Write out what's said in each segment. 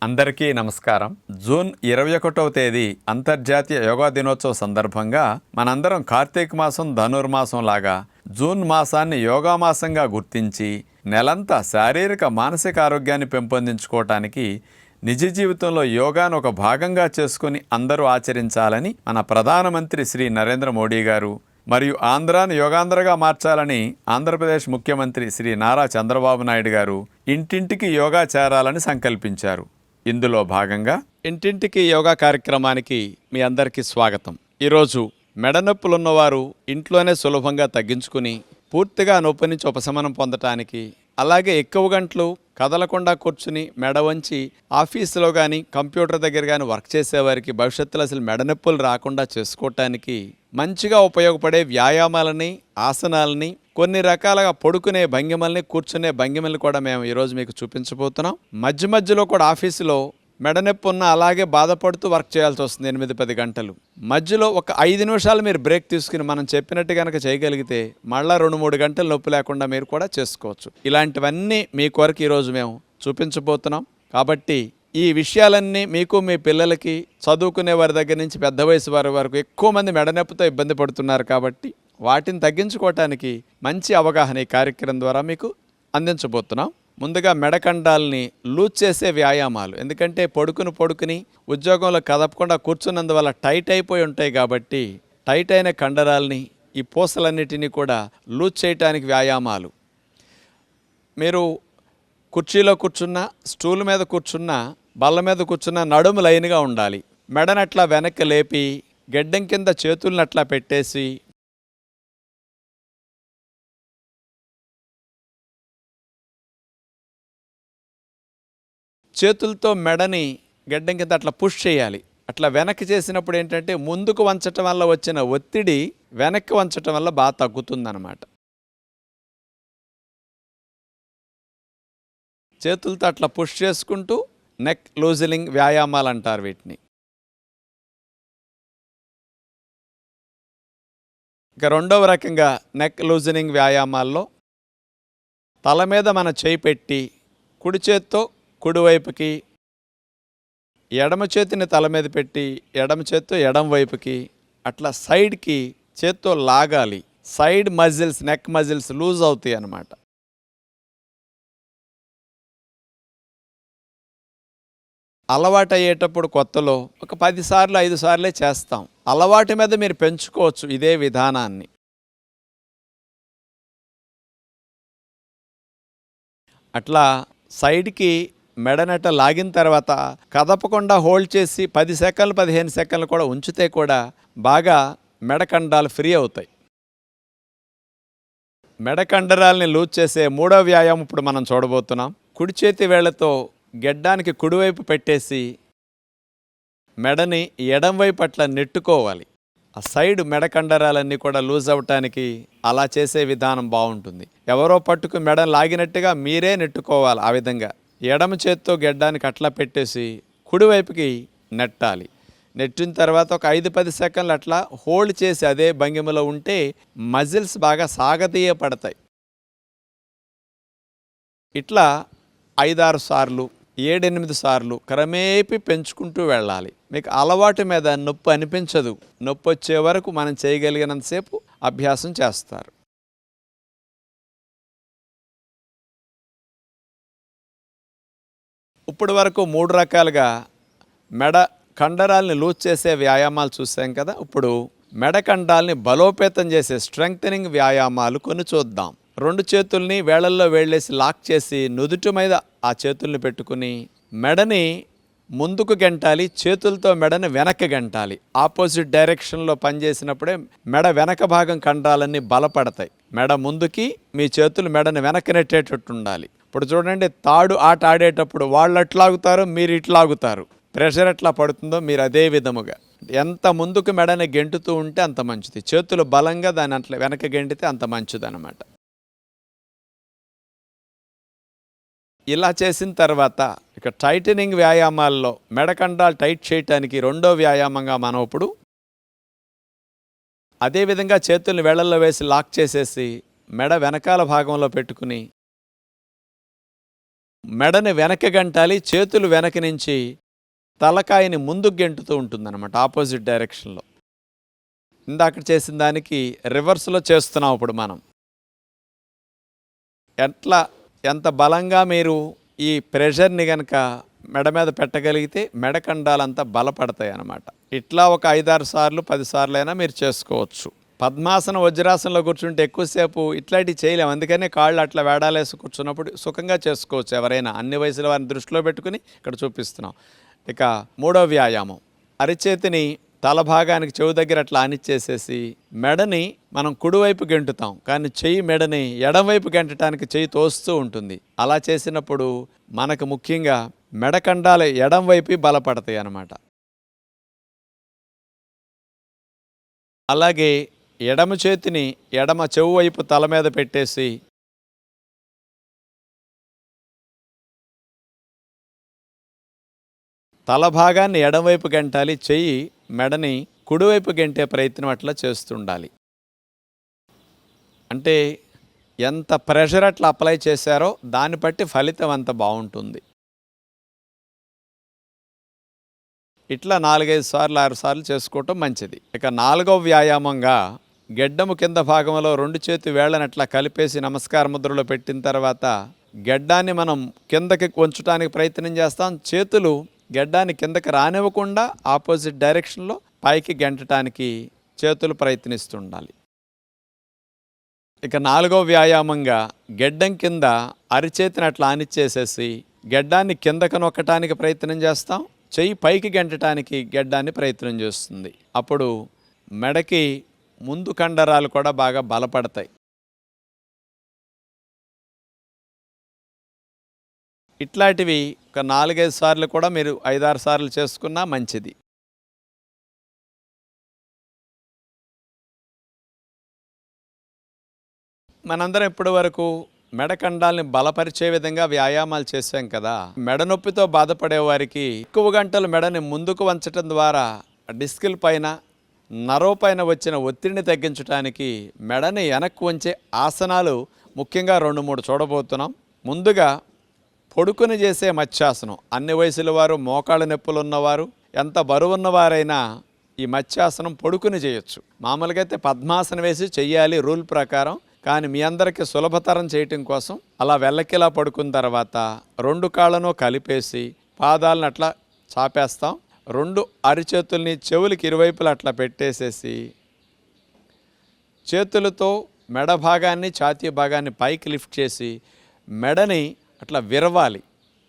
అందరికీ నమస్కారం. జూన్ 21వ తేదీ అంతర్జాతీయ యోగా దినోత్సవ సందర్భంగా మనందరం కార్తీక మాసం ధనుర్మాసం లాగా జూన్ మాసాన్ని యోగా మాసంగా గుర్తించి నెలంతా శారీరక మానసిక ఆరోగ్యాన్ని పెంపొందించుకోవటానికి నిజ జీవితంలో యోగాను ఒక భాగంగా చేసుకుని అందరూ ఆచరించాలని మన ప్రధానమంత్రి శ్రీ నరేంద్ర మోడీ గారు మరియు ఆంధ్రాను యోగాంధ్రగా మార్చాలని ఆంధ్రప్రదేశ్ ముఖ్యమంత్రి శ్రీ నారా చంద్రబాబు నాయుడు గారు ఇంటింటికి యోగా చేరాలని సంకల్పించారు. ఇందులో భాగంగా ఇంటింటికి యోగా కార్యక్రమానికి మీ అందరికీ స్వాగతం. ఈరోజు మెడ నొప్పులున్నవారు ఇంట్లోనే సులభంగా తగ్గించుకుని పూర్తిగా నొప్పి నుంచి ఉపశమనం పొందటానికి, అలాగే ఎక్కువ గంటలు కదలకుండా కూర్చుని మెడ వంచి ఆఫీసులో కానీ కంప్యూటర్ దగ్గర కానీ వర్క్ చేసేవారికి భవిష్యత్తులో అసలు మెడ నొప్పులు రాకుండా చేసుకోవటానికి మంచిగా ఉపయోగపడే వ్యాయామాలని, ఆసనాలని, కొన్ని రకాలుగా పడుకునే భంగిమల్ని, కూర్చునే భంగిమల్ని కూడా మేము ఈరోజు మీకు చూపించబోతున్నాం. మధ్య మధ్యలో కూడా ఆఫీసులో మెడ నొప్పి ఉన్న అలాగే బాధపడుతూ వర్క్ చేయాల్సి వస్తుంది 8-10 గంటలు. మధ్యలో ఒక 5 నిమిషాలు మీరు బ్రేక్ తీసుకుని మనం చెప్పినట్టు కనుక చేయగలిగితే మళ్ళీ 2-3 గంటలు నొప్పి లేకుండా మీరు కూడా చేసుకోవచ్చు. ఇలాంటివన్నీ మీ కొరకు ఈరోజు మేము చూపించబోతున్నాం. కాబట్టి ఈ విషయాలన్నీ మీకు, మీ పిల్లలకి, చదువుకునే వారి దగ్గర నుంచి పెద్ద వయసు వారి వరకు ఎక్కువ మంది మెడ నొప్పితో ఇబ్బంది పడుతున్నారు. కాబట్టి వాటిని తగ్గించుకోవటానికి మంచి అవగాహన ఈ కార్యక్రమం ద్వారా మీకు అందించబోతున్నాం. ముందుగా మెడకండాల్ని లూజ్ చేసే వ్యాయామాలు. ఎందుకంటే పడుకుని ఉద్యోగంలో కదపకుండా కూర్చున్నందువల్ల టైట్ అయిపోయి ఉంటాయి. కాబట్టి టైట్ అయిన కండరాల్ని, ఈ పూసలన్నిటినీ కూడా లూజ్ చేయటానికి వ్యాయామాలు. మీరు కుర్చీలో కూర్చున్నా, స్టూల్ మీద కూర్చున్నా, బల్ల మీద కూర్చున్నా నడుము లైన్గా ఉండాలి. మెడనట్లా వెనక్కి లేపి గెడ్డం కింద చేతులను అట్లా పెట్టేసి చేతులతో మెడని గడ్డం కింద అట్లా పుష్ చేయాలి. అట్లా వెనక్కి చేసినప్పుడు ఏంటంటే ముందుకు వంచటం వల్ల వచ్చిన ఒత్తిడి వెనక్కి వంచటం వల్ల బాగా తగ్గుతుందన్నమాట. చేతులతో అట్లా పుష్ చేసుకుంటూ నెక్ లూజనింగ్ వ్యాయామాలు అంటారు వీటిని. ఇక రెండవ రకంగా నెక్ లూజనింగ్ వ్యాయామాల్లో తల మీద మన చేయి పెట్టి కుడి చేత్తో కుడివైపుకి, ఎడమ చేతిని తల మీద పెట్టి ఎడమ చేత్తో ఎడమ వైపుకి అట్లా సైడ్కి చేత్తో లాగాలి. Side muscles, neck muscles loose అవుతాయి అన్నమాట. అలవాటు అయ్యేటప్పుడు కొత్తలో ఒక 10 సార్లు 5 సార్లే చేస్తాం. అలవాటు మీద మీరు పెంచుకోవచ్చు ఇదే విధానాన్ని. అట్లా సైడ్కి మెడనట లాగిన తర్వాత కదపకుండా హోల్డ్ చేసి 10 సెకండ్లు 15 సెకండ్లు కూడా ఉంచితే కూడా బాగా మెడకండాలు ఫ్రీ అవుతాయి. మెడకండరాల్ని లూజ్ చేసే మూడో వ్యాయామం ఇప్పుడు మనం చూడబోతున్నాం. కుడి చేతి వేళ్లతో గెడ్డానికి కుడివైపు పెట్టేసి మెడని ఎడం వైపు అట్లా నెట్టుకోవాలి. ఆ సైడ్ మెడకండరాలన్నీ కూడా లూజ్ అవ్వటానికి అలా చేసే విధానం బాగుంటుంది. ఎవరో పట్టుకు మెడ లాగినట్టుగా మీరే నెట్టుకోవాలి. ఆ విధంగా ఎడమ చేత్తో గెడ్డానికి అట్లా పెట్టేసి కుడివైపుకి నెట్టాలి. నెట్టిన తర్వాత ఒక 5-10 సెకండ్లు అట్లా హోల్డ్ చేసి అదే భంగిమలో ఉంటే మజిల్స్ బాగా సాగతీయపడతాయి. ఇట్లా 5-6 సార్లు, 7-8 సార్లు క్రమేపీ పెంచుకుంటూ వెళ్ళాలి. మీకు అలవాటు మీద నొప్పి అనిపించదు. నొప్పి వచ్చే వరకు మనం చేయగలిగినంతసేపు అభ్యాసం చేస్తారు. ఇప్పటి వరకు 3 రకాలుగా మెడ కండరాల్ని లూజ్ చేసే వ్యాయామాలు చూసాం కదా. ఇప్పుడు మెడ కండాల్ని బలోపేతం చేసే స్ట్రెంగ్థనింగ్ వ్యాయామాలు కొన్ని చూద్దాం. 2 చేతుల్ని వేళ్ళల్లో వేళ్ళేసి లాక్ చేసి నుదుటి మీద ఆ చేతుల్ని పెట్టుకుని మెడని ముందుకు గెంటాలి. చేతులతో మెడని వెనక్కి గెంటాలి. ఆపోజిట్ డైరెక్షన్లో పనిచేసినప్పుడే మెడ వెనక భాగం కండరాలన్నీ బలపడతాయి. మెడ ముందుకి, మీ చేతులు మెడని వెనక్కి నెట్టేటట్టు ఉండాలి. ఇప్పుడు చూడండి, తాడు ఆట ఆడేటప్పుడు వాళ్ళు ఎట్లాగుతారో మీరు ఇట్లాగుతారు. ప్రెషర్ ఎట్లా పడుతుందో మీరు అదే విధముగా ఎంత ముందుకు మెడని గెంటుతూ ఉంటే అంత మంచిది. చేతులు బలంగా దాన్ని అట్లా వెనక గెంటితే అంత మంచిది అన్నమాట. ఇలా చేసిన తర్వాత ఇక టైటనింగ్ వ్యాయామాల్లో మెడకండాలు టైట్ చేయటానికి రెండో వ్యాయామంగా మనం ఇప్పుడు అదేవిధంగా చేతుల్ని వేళ్ళల్లో వేసి లాక్ చేసేసి మెడ వెనకాల భాగంలో పెట్టుకుని మెడని వెనక్కి గంటాలి, చేతులు వెనక నుంచి తలకాయని ముందుకు గెంటుతూ ఉంటుందన్నమాట, ఆపోజిట్ డైరెక్షన్లో. ఇందాక చేసిన దానికి రివర్స్లో చేస్తున్నాం ఇప్పుడు మనం. ఎంత బలంగా మీరు ఈ ప్రెషర్ని గనక మెడ మీద పెట్టగలిగితే మెడకండాలంతా బలపడతాయి అన్నమాట. ఇట్లా ఒక 5-6 సార్లు 10 సార్లు అయినా మీరు చేసుకోవచ్చు. పద్మాసనం వజ్రాసనంలో కూర్చుంటే ఎక్కువసేపు ఇట్లాంటివి చేయలేము, అందుకనే కాళ్ళు అట్లా వేడాలేసి కూర్చున్నప్పుడు సుఖంగా చేసుకోవచ్చు ఎవరైనా, అన్ని వయసుల వారిని దృష్టిలో పెట్టుకుని ఇక్కడ చూపిస్తున్నాం. ఇక 3వ వ్యాయామం, అరిచేతిని తల భాగానికి చెవు దగ్గర అట్లా ఆనిచ్చేసేసి మెడని మనం కుడివైపు గెంటుతాం, కానీ చెయ్యి మెడని ఎడమవైపు గెంటడానికి చెయ్యి తోస్తూ ఉంటుంది. అలా చేసినప్పుడు మనకు ముఖ్యంగా మెడకండాలు ఎడంవైపు బలపడతాయి అన్నమాట. అలాగే ఎడమ చేతిని ఎడమ చెవు వైపు తల మీద పెట్టేసి తల భాగాన్ని ఎడమవైపు గంటాలి, చెయ్యి మెడని కుడివైపు గంటే ప్రయత్నం అట్లా చేస్తుండాలి. అంటే ఎంత ప్రెషర్ అట్లా అప్లై చేశారో దాన్ని బట్టి ఫలితం అంత బాగుంటుంది. ఇట్లా 4-5 సార్లు 6 సార్లు చేసుకోవటం మంచిది. ఇక 4వ వ్యాయామంగా గెడ్డము కింద భాగంలో 2 చేతి వేళ్ళని అట్లా కలిపేసి నమస్కార ముద్రలో పెట్టిన తర్వాత గెడ్డాన్ని మనం కిందకి వంచడానికి ప్రయత్నం చేస్తాం. చేతులు గెడ్డాన్ని కిందకి రానివ్వకుండా ఆపోజిట్ డైరెక్షన్లో పైకి గెంటడానికి చేతులు ప్రయత్నిస్తుండాలి. ఇక 4వ వ్యాయామంగా గెడ్డం కింద అరిచేతిని అట్లా ఆనిచ్చేసేసి గెడ్డాన్ని కిందకు నొక్కటానికి ప్రయత్నం చేస్తాం, చెయ్యి పైకి గెంటటానికి గెడ్డాన్ని ప్రయత్నం చేస్తుంది. అప్పుడు మెడకి ముందు కండరాలు కూడా బాగా బలపడతాయి. ఇట్లాంటివి ఒక 4-5 సార్లు కూడా మీరు 5-6 సార్లు చేసుకున్నా మంచిది. మనందరం ఇప్పటి వరకు మెడకండాల్ని బలపరిచే విధంగా వ్యాయామాలు చేశాం కదా. మెడ నొప్పితో బాధపడే వారికి ఎక్కువ గంటలు మెడని ముందుకు వంచటం ద్వారా డిస్కుల పైన నరవ పైన వచ్చిన ఒత్తిడిని తగ్గించడానికి మెడని వెనక్కి వంచే ఆసనాలు ముఖ్యంగా 2-3 చూడబోతున్నాం. ముందుగా పొడుకుని చేసే మత్స్యాసనం. అన్ని వయసుల వారు, మోకాళ్ళ నొప్పులు ఉన్నవారు, ఎంత బరువున్నవారైనా ఈ మత్స్యాసనం పొడుకుని చేయొచ్చు. మామూలుగా అయితే పద్మాసనం వేసి చెయ్యాలి రూల్ ప్రకారం, కానీ మీ అందరికీ సులభతరం చేయటం కోసం అలా వెల్లకిలా పడుకున్న తర్వాత 2 కాళ్ళను కలిపేసి పాదాలను అట్లా చాపేస్తాం. 2 అరిచేతుల్ని చెవులకి ఇరువైపులు అట్లా పెట్టేసేసి చేతులతో మెడ భాగాన్ని ఛాతీ భాగాన్ని పైకి లిఫ్ట్ చేసి మెడని అట్లా విరవాలి.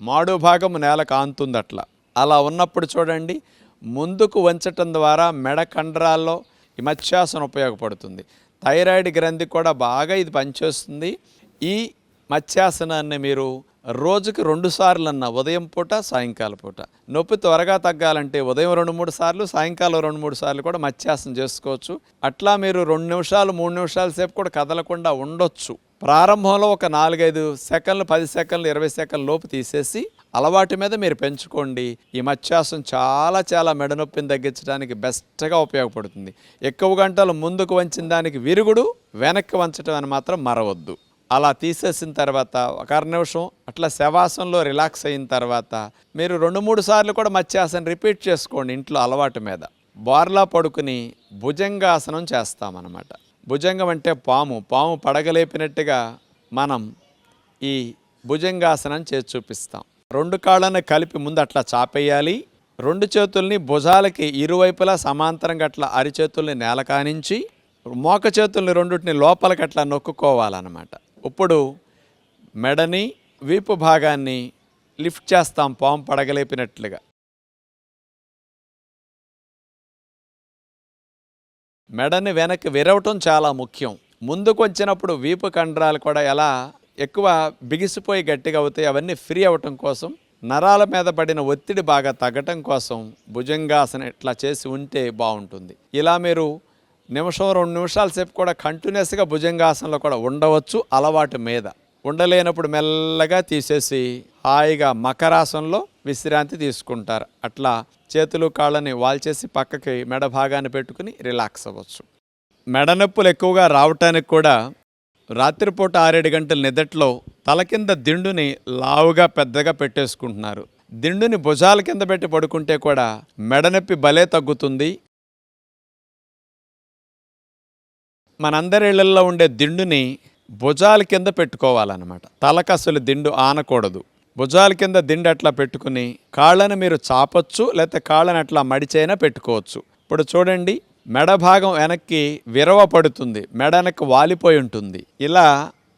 మాడు భాగం నేల కాంతుంది అట్లా. అలా ఉన్నప్పుడు చూడండి, ముందుకు వంచటం ద్వారా మెడ కండరాల్లో ఈ మత్స్యాసనం ఉపయోగపడుతుంది. థైరాయిడ్ గ్రంథి కూడా బాగా ఇది పనిచేస్తుంది. ఈ మత్స్యాసనాన్ని మీరు రోజుకి 2 సార్లన్నా, ఉదయం పూట సాయంకాలం పూట. నొప్పి త్వరగా తగ్గాలంటే ఉదయం 2-3 సార్లు, సాయంకాలం 2-3 సార్లు కూడా మత్స్యాసనం చేసుకోవచ్చు. అట్లా మీరు 2 నిమిషాలు 3 నిమిషాల సేపు కూడా కదలకుండా ఉండొచ్చు. ప్రారంభంలో ఒక 4-5 సెకండ్లు, 10 సెకండ్లు, 20 సెకండ్ల లోపు తీసేసి అలవాటు మీద మీరు పెంచుకోండి. ఈ మత్స్యాసనం చాలా మెడ నొప్పిని తగ్గించడానికి బెస్ట్గా ఉపయోగపడుతుంది. ఎక్కువ గంటలు ముందుకు వంచిన దానికి విరుగుడు, వెనక్కి వంచడం అని మాత్రం మరవద్దు. అలా తీసేసిన తర్వాత ఒక 1/2 నిమిషం అట్లా శవాసనంలో రిలాక్స్ అయిన తర్వాత మీరు 2-3 సార్లు కూడా మత్స్యాసనం రిపీట్ చేసుకోండి ఇంట్లో అలవాటు మీద. బోర్లా పడుకుని భుజంగాసనం చేస్తామన్నమాట. భుజంగం అంటే పాము పడగలేపినట్టుగా మనం ఈ భుజంగాసనం చేసి చూపిస్తాం. 2 కాళ్ళను కలిపి ముందు అట్లా చాపేయాలి. 2 చేతుల్ని భుజాలకి ఇరువైపులా సమాంతరంగా అట్లా అరిచేతుల్ని నేల కానించి మోక చేతుల్ని 2టిని లోపలికి అట్లా నొక్కుకోవాలన్నమాట. ఇప్పుడు మెడని వీపు భాగాన్ని లిఫ్ట్ చేస్తాం పాము పడగలేపినట్లుగా. మెడని వెనక్కి విరవటం చాలా ముఖ్యం. ముందుకు వచ్చినప్పుడు వీపు కండరాలు కూడా ఎలా ఎక్కువ బిగిసిపోయి గట్టిగా అవుతాయి, అవన్నీ ఫ్రీ అవ్వటం కోసం, నరాల మీద పడిన ఒత్తిడి బాగా తగ్గటం కోసం భుజంగాసనం ఇట్లా చేసి ఉంటే బాగుంటుంది. ఇలా మీరు 1-2 నిమిషాల సేపు కూడా కంటిన్యూస్గా భుజంగాసనంలో కూడా ఉండవచ్చు అలవాటు మీద. ఉండలేనప్పుడు మెల్లగా తీసేసి హాయిగా మకరాసనంలో విశ్రాంతి తీసుకుంటారు. అట్లా చేతులు కాళ్ళని వాల్చేసి పక్కకి మెడ భాగాన్ని పెట్టుకుని రిలాక్స్ అవ్వచ్చు. మెడ నొప్పులు ఎక్కువగా రావటానికి కూడా రాత్రిపూట 6-7 గంటల నిద్రలో తల కింద దిండుని లావుగా పెద్దగా పెట్టేసుకుంటున్నారు. దిండుని భుజాల కింద పెట్టి పడుకుంటే కూడా మెడనొప్పి భలే తగ్గుతుంది. మనందరి ఇళ్లలో ఉండే దిండుని భుజాల కింద పెట్టుకోవాలన్నమాట. తలకు అసలు దిండు ఆనకూడదు. భుజాల కింద దిండు అట్లా పెట్టుకుని కాళ్ళను మీరు చాపొచ్చు, లేకపోతే కాళ్ళని అట్లా మడిచైనా పెట్టుకోవచ్చు. ఇప్పుడు చూడండి, మెడ భాగం వెనక్కి విరవ పడుతుంది, మెడ వెనక్కి వాలిపోయి ఉంటుంది. ఇలా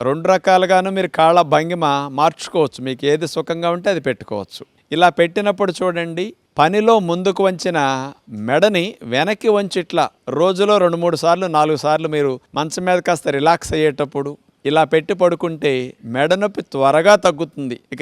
2 రకాలుగాను మీరు కాళ్ళ భంగిమ మార్చుకోవచ్చు. మీకు ఏది సుఖంగా ఉంటే అది పెట్టుకోవచ్చు. ఇలా పెట్టినప్పుడు చూడండి, పనిలో ముందుకు వంచిన మెడని వెనక్కి వంచి ఇట్లా రోజులో 2-3 సార్లు 4 సార్లు మీరు మంచం మీద కాస్త రిలాక్స్ అయ్యేటప్పుడు ఇలా పెట్టి పడుకుంటే మెడ నొప్పి త్వరగా తగ్గుతుంది. ఇక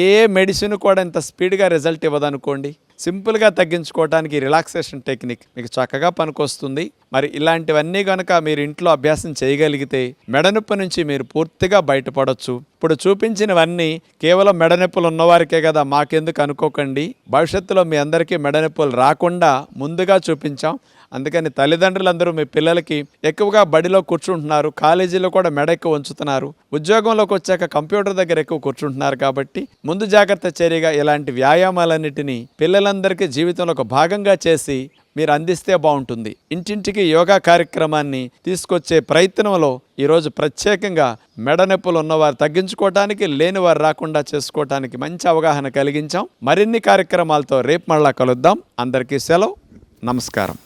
ఏ మెడిసిన్ కూడా ఇంత స్పీడ్గా రిజల్ట్ ఇవ్వదనుకోండి. సింపుల్గా తగ్గించుకోవడానికి రిలాక్సేషన్ టెక్నిక్ మీకు చక్కగా పనికొస్తుంది. మరి ఇలాంటివన్నీ కనుక మీరు ఇంట్లో అభ్యాసం చేయగలిగితే మెడనొప్పి నుంచి మీరు పూర్తిగా బయటపడవచ్చు. ఇప్పుడు చూపించినవన్నీ కేవలం మెడనొప్పులు ఉన్నవారికే కదా, మాకెందుకు అనుకోకండి. భవిష్యత్తులో మీ అందరికీ మెడనొప్పులు రాకుండా ముందుగా చూపించాం. అందుకని తల్లిదండ్రులందరూ మీ పిల్లలకి ఎక్కువగా బడిలో కూర్చుంటున్నారు, కాలేజీలో కూడా మెడ ఎక్కువ ఉంచుతున్నారు, ఉద్యోగంలోకి వచ్చాక కంప్యూటర్ దగ్గర ఎక్కువ కూర్చుంటున్నారు. కాబట్టి ముందు జాగ్రత్త చర్యగా ఇలాంటి వ్యాయామాలన్నిటినీ పిల్లలందరికీ జీవితంలో ఒక భాగంగా చేసి మీరు అందిస్తే బాగుంటుంది. ఇంటింటికి యోగా కార్యక్రమాన్ని తీసుకొచ్చే ప్రయత్నంలో ఈరోజు ప్రత్యేకంగా మెడ నొప్పులు ఉన్నవారు తగ్గించుకోవటానికి, లేని వారు రాకుండా చేసుకోవటానికి మంచి అవగాహన కలిగించాం. మరిన్ని కార్యక్రమాలతో రేపు మళ్ళా కలుద్దాం. అందరికీ సెలవు. నమస్కారం.